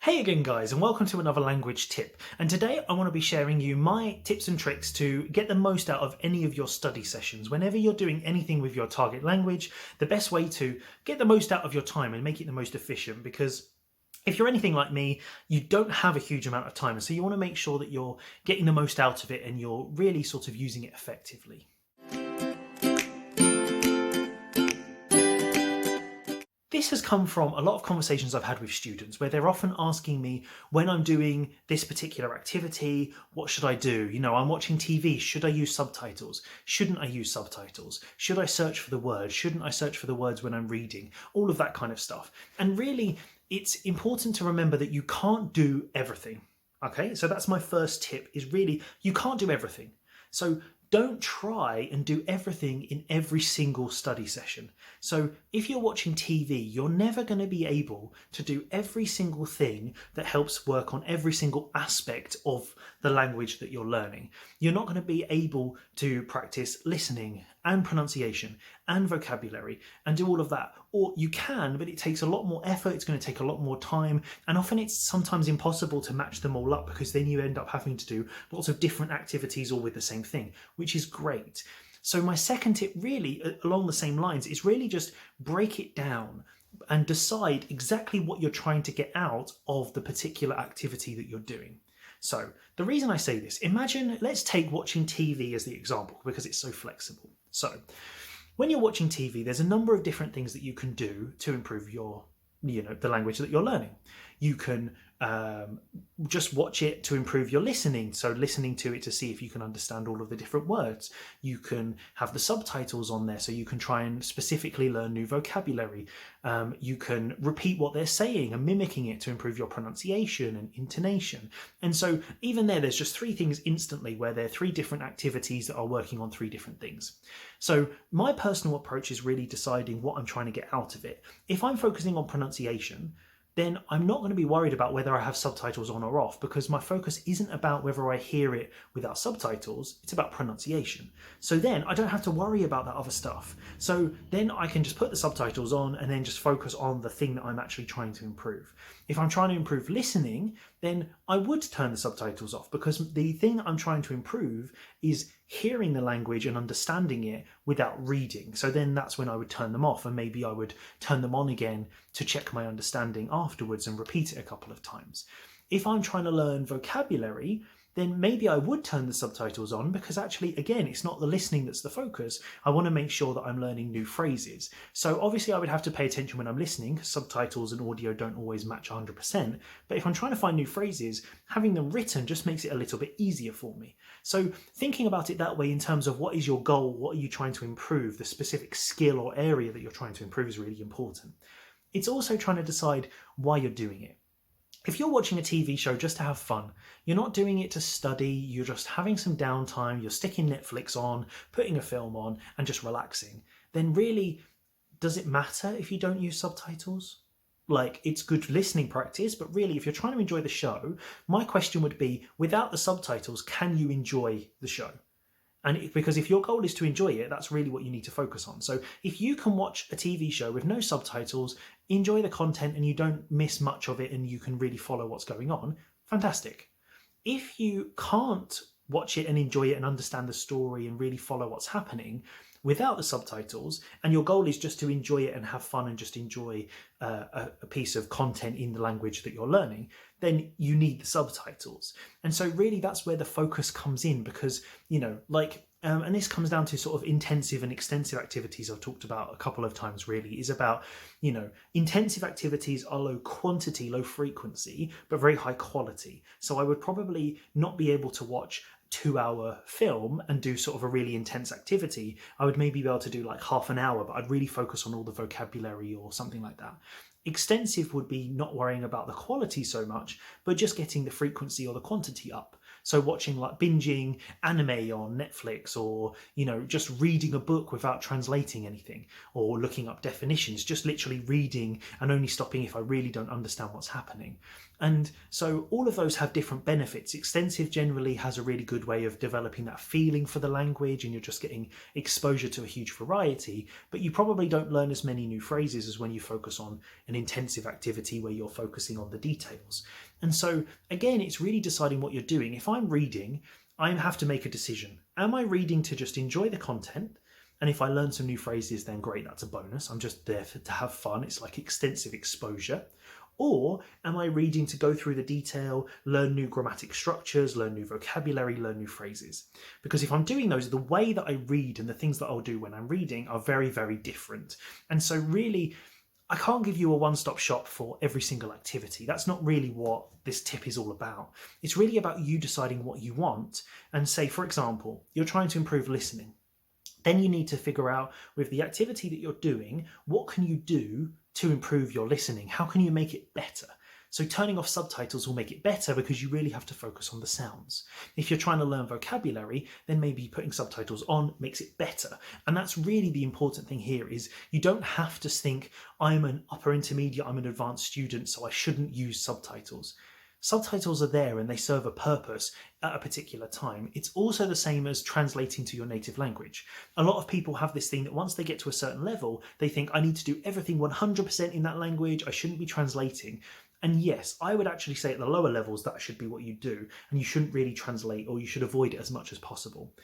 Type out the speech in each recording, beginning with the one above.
Hey again guys, and welcome to another language tip. And today I want to be sharing you my tips and tricks to get the most out of any of your study sessions. Whenever you're doing anything with your target language, the best way to get the most out of your time and make it the most efficient, because if you're anything like me, you don't have a huge amount of time, and so you want to make sure that you're getting the most out of it and you're really sort of using it effectively. This has come from a lot of conversations I've had with students where they're often asking me, when I'm doing this particular activity, what should I do? You know, I'm watching TV, should I use subtitles? Shouldn't I use subtitles? Should I search for the words? Shouldn't I search for the words when I'm reading? All of that kind of stuff. And really, it's important to remember that you can't do everything. Okay, so that's my first tip, is really, you can't do everything. So don't try and do everything in every single study session. So if you're watching TV, you're never going to be able to do every single thing that helps work on every single aspect of the language that you're learning. You're not going to be able to practice listening and pronunciation and vocabulary and do all of that. Or you can, but it takes a lot more effort, it's going to take a lot more time, and often it's sometimes impossible to match them all up, because then you end up having to do lots of different activities all with the same thing, which is great. So my second tip, really along the same lines, is really just break it down and decide exactly what you're trying to get out of the particular activity that you're doing. So the reason I say this, imagine, let's take watching TV as the example because it's so flexible. So when you're watching TV, there's a number of different things that you can do to improve your, the language that you're learning. You can just watch it to improve your listening, so listening to it to see if you can understand all of the different words. You can have the subtitles on there so you can try and specifically learn new vocabulary. You can repeat what they're saying and mimicking it to improve your pronunciation and intonation. And so even there's just three things instantly where there are three different activities that are working on three different things. So my personal approach is really deciding what I'm trying to get out of it. If I'm focusing on pronunciation, then I'm not going to be worried about whether I have subtitles on or off, because my focus isn't about whether I hear it without subtitles, it's about pronunciation. So then I don't have to worry about that other stuff. So then I can just put the subtitles on and then just focus on the thing that I'm actually trying to improve. If I'm trying to improve listening, then I would turn the subtitles off, because the thing I'm trying to improve is hearing the language and understanding it without reading. So then that's when I would turn them off, and maybe I would turn them on again to check my understanding afterwards and repeat it a couple of times. If I'm trying to learn vocabulary, then maybe I would turn the subtitles on, because actually, again, it's not the listening that's the focus. I want to make sure that I'm learning new phrases. So obviously I would have to pay attention when I'm listening, because subtitles and audio don't always match 100%. But if I'm trying to find new phrases, having them written just makes it a little bit easier for me. So thinking about it that way in terms of what is your goal, what are you trying to improve, the specific skill or area that you're trying to improve is really important. It's also trying to decide why you're doing it. If you're watching a TV show just to have fun, you're not doing it to study, you're just having some downtime, you're sticking Netflix on, putting a film on and just relaxing, then really, does it matter if you don't use subtitles? Like, it's good listening practice, but really, if you're trying to enjoy the show, my question would be, without the subtitles, can you enjoy the show? And because if your goal is to enjoy it, that's really what you need to focus on. So if you can watch a TV show with no subtitles, enjoy the content, and you don't miss much of it, and you can really follow what's going on, fantastic. If you can't watch it and enjoy it and understand the story and really follow what's happening without the subtitles, and your goal is just to enjoy it and have fun and just enjoy a piece of content in the language that you're learning, then you need the subtitles. And so really that's where the focus comes in, because, and this comes down to sort of intensive and extensive activities I've talked about a couple of times, really, is about, intensive activities are low quantity, low frequency, but very high quality. So I would probably not be able to watch 2-hour film and do sort of a really intense activity. I would maybe be able to do like half an hour, but I'd really focus on all the vocabulary or something like that. Extensive would be not worrying about the quality so much, but just getting the frequency or the quantity up. So watching like binging anime on Netflix, or, just reading a book without translating anything, or looking up definitions, just literally reading and only stopping if I really don't understand what's happening. And so all of those have different benefits. Extensive generally has a really good way of developing that feeling for the language, and you're just getting exposure to a huge variety, but you probably don't learn as many new phrases as when you focus on an intensive activity where you're focusing on the details. And so again, it's really deciding what you're doing. If I'm reading, I have to make a decision. Am I reading to just enjoy the content? And if I learn some new phrases, then great, that's a bonus. I'm just there to have fun. It's like extensive exposure. Or am I reading to go through the detail, learn new grammatic structures, learn new vocabulary, learn new phrases? Because if I'm doing those, the way that I read and the things that I'll do when I'm reading are very, very different. And so really, I can't give you a one-stop shop for every single activity. That's not really what this tip is all about. It's really about you deciding what you want. And say, for example, you're trying to improve listening. Then you need to figure out, with the activity that you're doing, what can you do to improve your listening? How can you make it better? So turning off subtitles will make it better because you really have to focus on the sounds. If you're trying to learn vocabulary, then maybe putting subtitles on makes it better. And that's really the important thing here, is you don't have to think, I'm an upper intermediate, I'm an advanced student, so I shouldn't use subtitles. Subtitles are there and they serve a purpose at a particular time. It's also the same as translating to your native language. A lot of people have this thing that once they get to a certain level, they think, I need to do everything 100% in that language, I shouldn't be translating. And yes, I would actually say at the lower levels that should be what you do, and you shouldn't really translate, or you should avoid it as much as possible.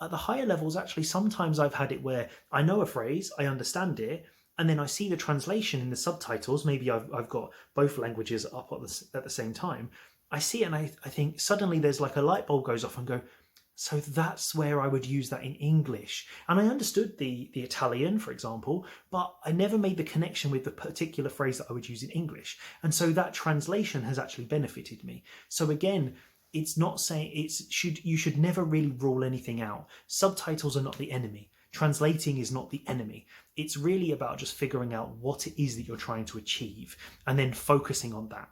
At the higher levels, actually, sometimes I've had it where I know a phrase, I understand it, and then I see the translation in the subtitles. Maybe I've got both languages up at the same time. I see it and I think suddenly there's like a light bulb goes off and go, so that's where I would use that in English. And I understood the Italian, for example, but I never made the connection with the particular phrase that I would use in English. And so that translation has actually benefited me. So again, it's not saying you should never really rule anything out. Subtitles are not the enemy. Translating is not the enemy. It's really about just figuring out what it is that you're trying to achieve and then focusing on that.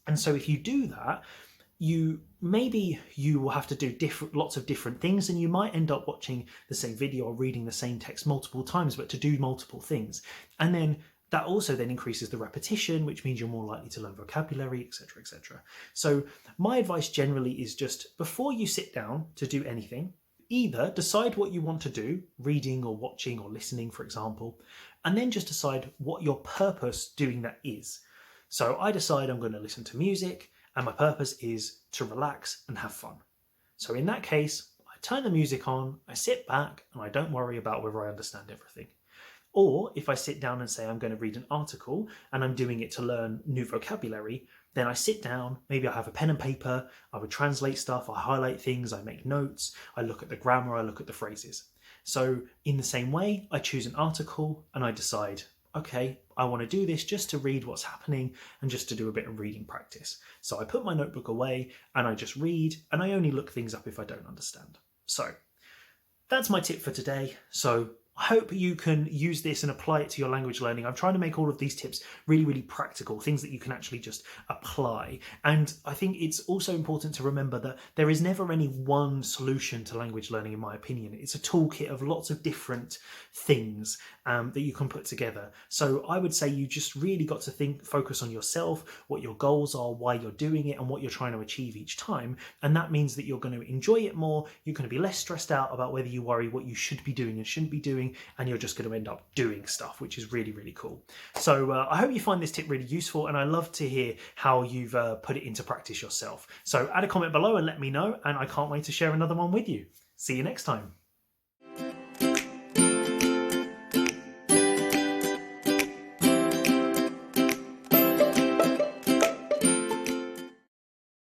And so if you do that, you will have to do lots of different things, and you might end up watching the same video or reading the same text multiple times, but to do multiple things. And then that also then increases the repetition, which means you're more likely to learn vocabulary, etc., etc. So my advice generally is just, before you sit down to do anything, either decide what you want to do, reading or watching or listening, for example, and then just decide what your purpose doing that is. So I decide I'm going to listen to music, and my purpose is to relax and have fun. So in that case, I turn the music on, I sit back, and I don't worry about whether I understand everything. Or if I sit down and say I'm going to read an article and I'm doing it to learn new vocabulary, then I sit down, maybe I have a pen and paper, I would translate stuff, I highlight things, I make notes, I look at the grammar, I look at the phrases. So in the same way, I choose an article and I decide, okay, I want to do this just to read what's happening and just to do a bit of reading practice. So I put my notebook away and I just read, and I only look things up if I don't understand. So that's my tip for today. So I hope you can use this and apply it to your language learning. I'm trying to make all of these tips really, really practical, things that you can actually just apply. And I think it's also important to remember that there is never any one solution to language learning, in my opinion. It's a toolkit of lots of different things that you can put together. So I would say you just really got to focus on yourself, what your goals are, why you're doing it, and what you're trying to achieve each time. And that means that you're going to enjoy it more. You're going to be less stressed out about whether you worry what you should be doing and shouldn't be doing, and you're just going to end up doing stuff, which is really, really cool. So I hope you find this tip really useful, and I love to hear how you've put it into practice yourself. So add a comment below and let me know, and I can't wait to share another one with you. See you next time.